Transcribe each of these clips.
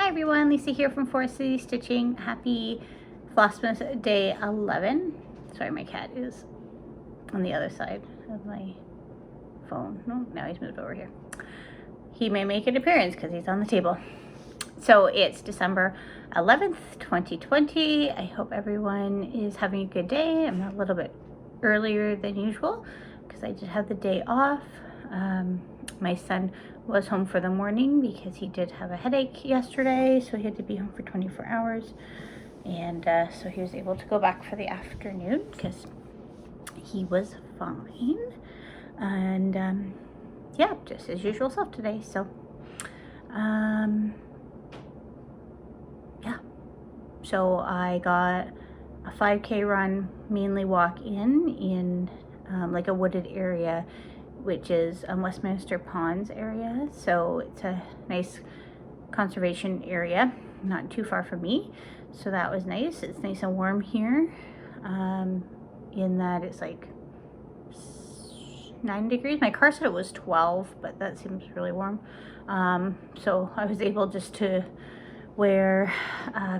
everyone, Lisa here from Forest City Stitching. Happy Flossmas Day 11. Sorry, my cat is on the other side of my phone. No, now he's moved over here. He may make an appearance because he's on the table. So it's December 11th, 2020. I hope everyone is having a good day. I'm a little bit earlier than usual because I did have the day off. My son was home for the morning because he did have a headache yesterday, so he had to be home for 24 hours. And so he was able to go back for the afternoon because he was fine. And yeah, just his usual self today. So yeah, so I got a 5K run, mainly walk in like a wooded area, which is Westminster Ponds area. So it's a nice conservation area, not too far from me. So that was nice. It's nice and warm here, in that it's like 9 degrees. My car said it was 12, but that seems really warm. So I was able just to wear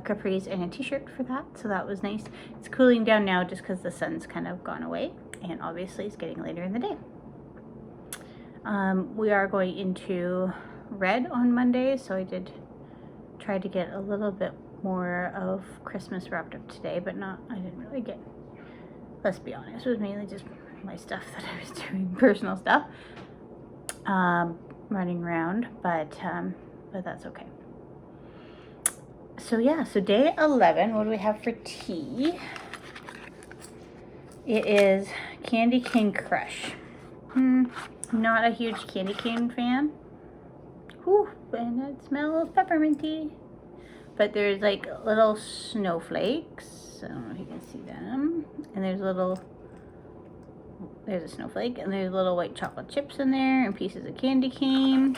capris and a t-shirt for that, so that was nice. It's cooling down now just because the sun's kind of gone away, and obviously it's getting later in the day. We are going into red on Monday, so I did try to get a little bit more of Christmas wrapped up today, but I didn't really get, let's be honest, it was mainly just my stuff that I was doing, personal stuff, running around, but that's okay. So yeah, so day 11, what do we have for tea? It is Candy Cane Crush. Not a huge candy cane fan. Whew, and it smells pepperminty. But there's like little snowflakes. I don't know if you can see them. And there's a snowflake, and there's little white chocolate chips in there, and pieces of candy cane.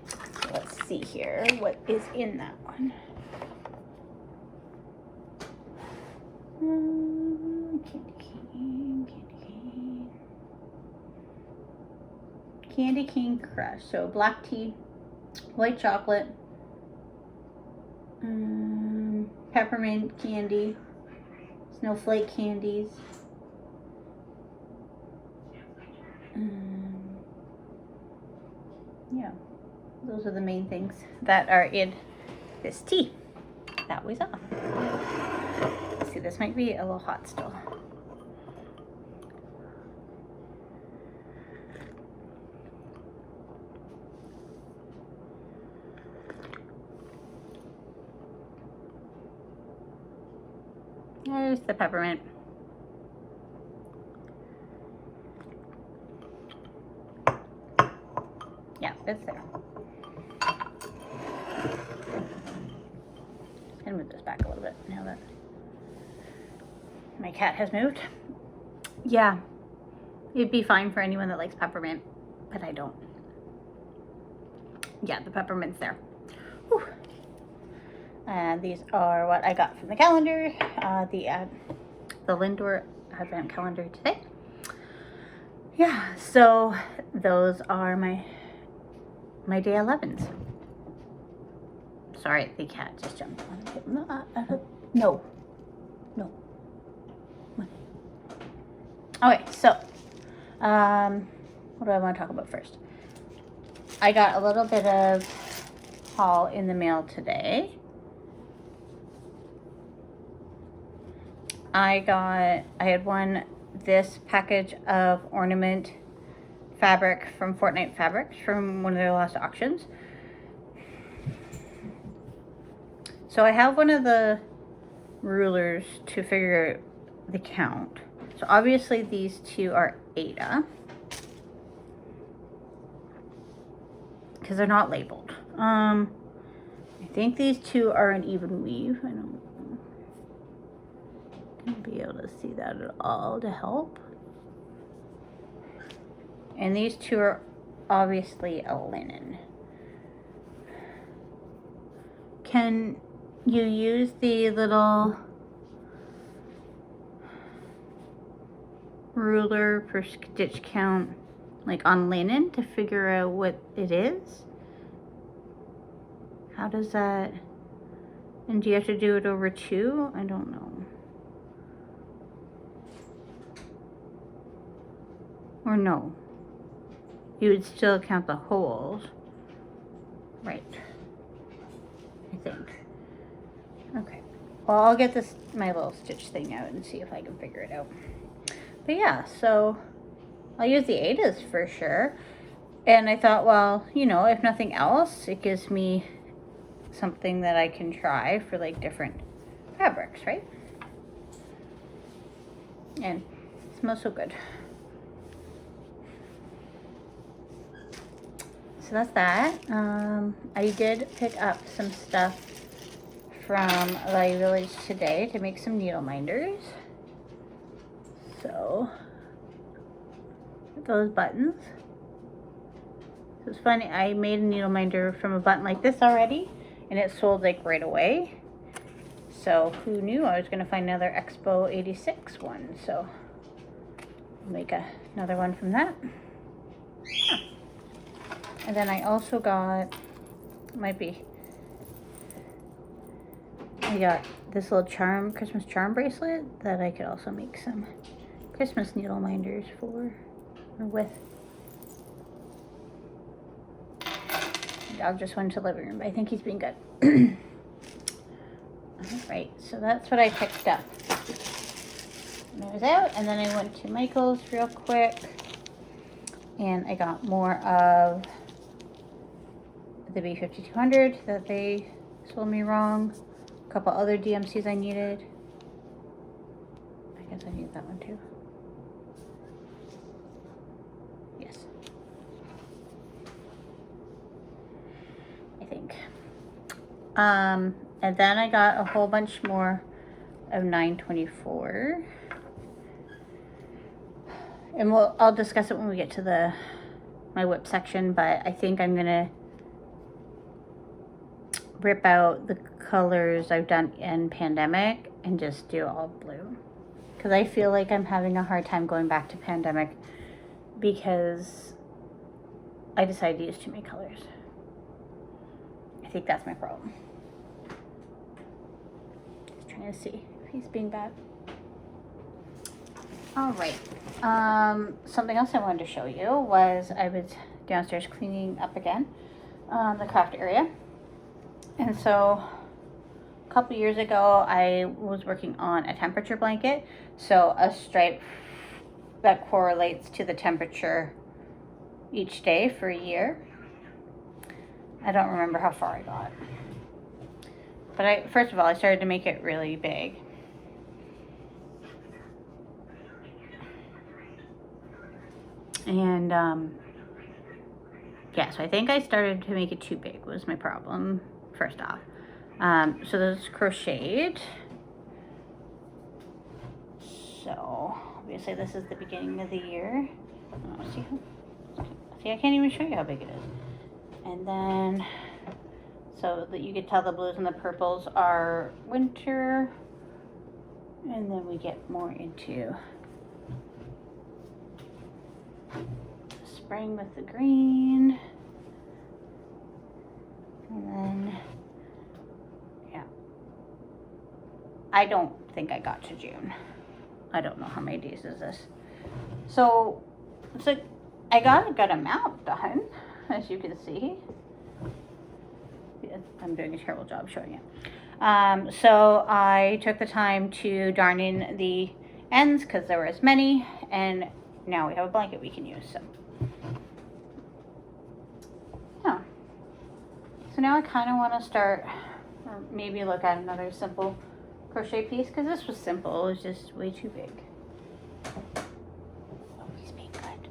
So let's see here, what is in that one? Candy cane crush. So black tea, white chocolate, peppermint candy, snowflake candies, yeah, those are the main things that are in this tea that we saw. Let's see, this might be a little hot still. There's the peppermint. Yeah, it's there. Just gonna move this back a little bit now that my cat has moved. Yeah, it'd be fine for anyone that likes peppermint, but I don't. Yeah, the peppermint's there. Whew. And these are what I got from the calendar, the Lindor Advent calendar today. Yeah, so those are my day 11s. Sorry, the cat just jumped on. No. Okay, so what do I want to talk about first? I got a little bit of haul in the mail today. I had this package of Ornament Fabric from Ornament Fabric from one of their last auctions. So I have one of the rulers to figure the count. So obviously these two are Ada, because they're not labeled. I think these two are an even weave. I don't be able to see that at all to help. And these two are obviously a linen. Can you use the little ruler per stitch count like on linen to figure out what it is. How does that, and do you have to do it over 2? I don't know. Or no, you would still count the holes, right? I think. Okay, well, I'll get this, my little stitch thing out and see if I can figure it out. But yeah, so I'll use the HAEDs for sure. And I thought, well, you know, if nothing else, it gives me something that I can try for like different fabrics, right? And it smells so good. So that's that. I did pick up some stuff from Value Village today to make some needle minders. So those buttons. So it's funny, I made a needle minder from a button like this already, and it sold like right away. So who knew I was gonna find another Expo 86 one. So I'll make another one from that. Huh. And then I also got, I got this little Christmas charm bracelet that I could also make some Christmas needle minders for, or with. The dog just went to the living room, but I think he's being good. Alright, so that's what I picked up when I was out, and then I went to Michael's real quick, and I got more of the B5200 that they sold me wrong. A couple other DMCs I needed. I guess I need that one too. Yes. I think. And then I got a whole bunch more of 924. And I'll discuss it when we get to my whip section, but I think I'm gonna rip out the colors I've done in Pandemic and just do all blue, because I feel like I'm having a hard time going back to Pandemic because I decided to use too many colors. I think that's my problem. Just trying to see if he's being bad. All right, something else I wanted to show you was I was downstairs cleaning up again the craft area. And so a couple years ago, I was working on a temperature blanket. So a stripe that correlates to the temperature each day for a year. I don't remember how far I got. But first of all, I started to make it really big. And yeah, so I think I started to make it too big was my problem. First off, so this is crocheted. So obviously this is the beginning of the year. Oh, see, I can't even show you how big it is. And then, so that you could tell the blues and the purples are winter, and then we get more into spring with the green. And then, yeah, I don't think I got to June. I don't know how many days is this. So it's like I got a good amount done, as you can see. I'm doing a terrible job showing it. So I took the time to darn in the ends because there were as many, and now we have a blanket we can use. So yeah. So now I kind of want to start, or maybe look at another simple crochet piece, because this was simple. It was just way too big. Oh, he's being good.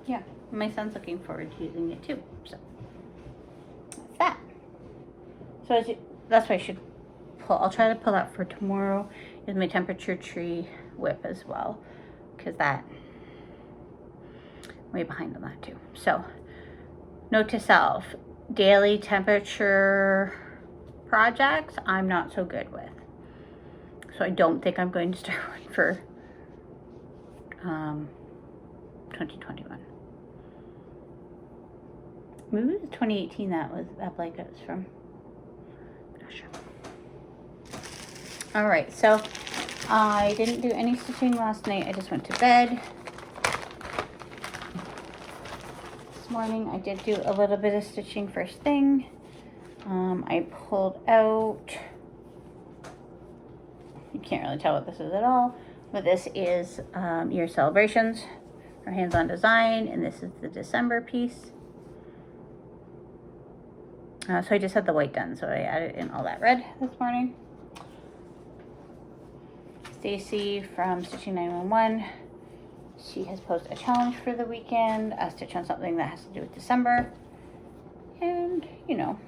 Yeah, my son's looking forward to using it too. So that's that. So that's what I should pull. I'll try to pull out for tomorrow is my temperature tree whip as well, because that I'm way behind on that too. So note to self, daily temperature projects I'm not so good with. So I don't think I'm going to start one for 2021. Maybe it was 2018 that blanket was from. Not sure. All right, so I didn't do any stitching last night. I just went to bed. This morning I did do a little bit of stitching first thing. I pulled out, you can't really tell what this is at all, but this is Year Celebrations for Hands-On Design, and this is the December piece. So I just had the white done, so I added in all that red this morning. Stacy from Stitching 911, she has posted a challenge for the weekend, stitch on something that has to do with December. And, you know,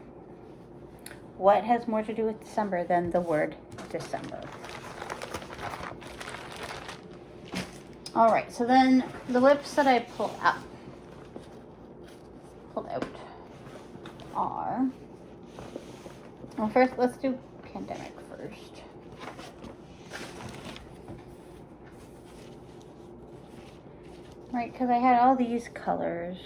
what has more to do with December than the word December? All right, so then the whips that I pulled out are, well, first let's do Pandemic first. Right, because I had all these colors.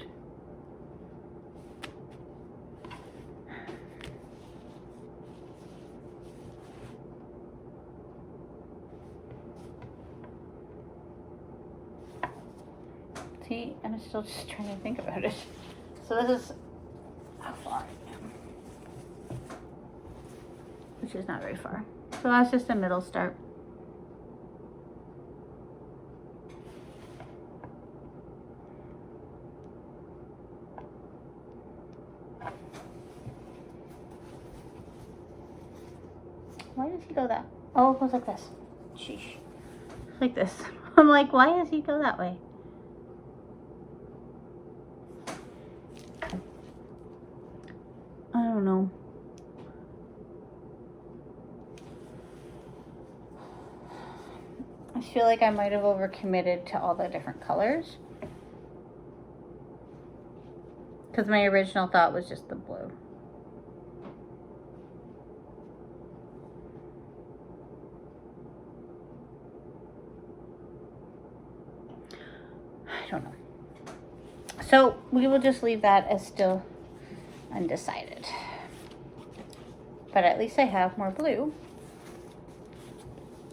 See, I'm still just trying to think about it. So this is how far I am, which is not very far. So that's just a middle start. Why does he go that? Oh, it goes like this. Sheesh. Like this. I'm like, why does he go that way? I don't know. I feel like I might have overcommitted to all the different colors. Because my original thought was just the blue. I don't know. So we will just leave that as still undecided. But at least I have more blue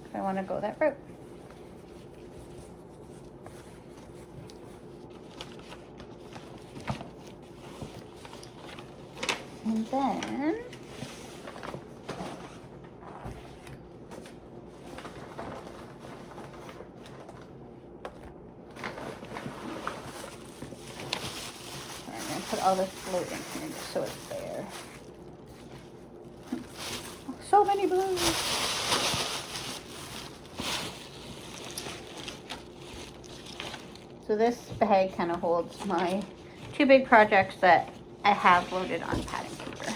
if I want to go that route. And then put all this blue in here just so it's there. So many blues. So this bag kind of holds my two big projects that I have loaded on pattern paper.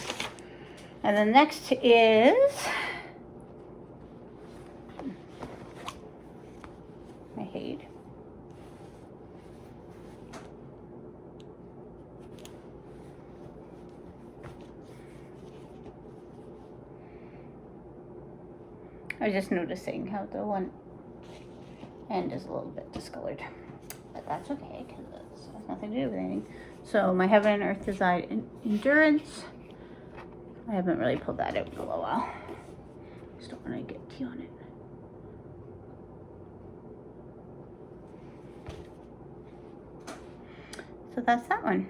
And then next is my HAED. I was just noticing how the one end is a little bit discolored, but that's okay because it has nothing to do with anything. So my Heaven and Earth Design Endurance, I haven't really pulled that out in a little while. Just don't want to get tea on it. So that's that one.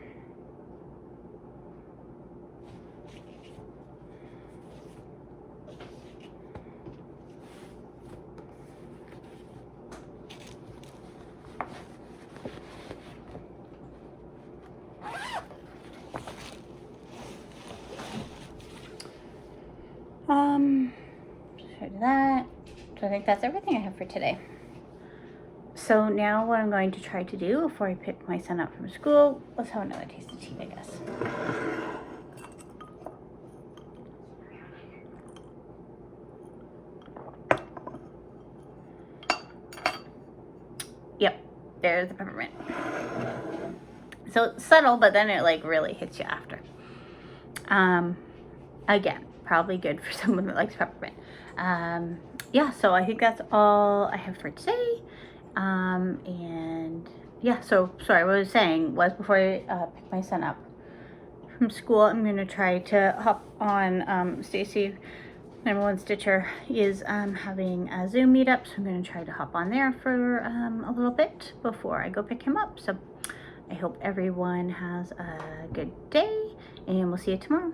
So I do that. So I think that's everything I have for today. So now what I'm going to try to do before I pick my son up from school, let's have another taste of tea, I guess. Yep, there's the peppermint. So it's subtle, but then it like really hits you after. Again, probably good for someone that likes peppermint. Yeah, so I think that's all I have for today. And yeah, so sorry, what I was saying was before I pick my son up from school, I'm going to try to hop on. Stacy, number one stitcher, is having a Zoom meetup, so I'm going to try to hop on there for a little bit before I go pick him up. So I hope everyone has a good day, and we'll see you tomorrow.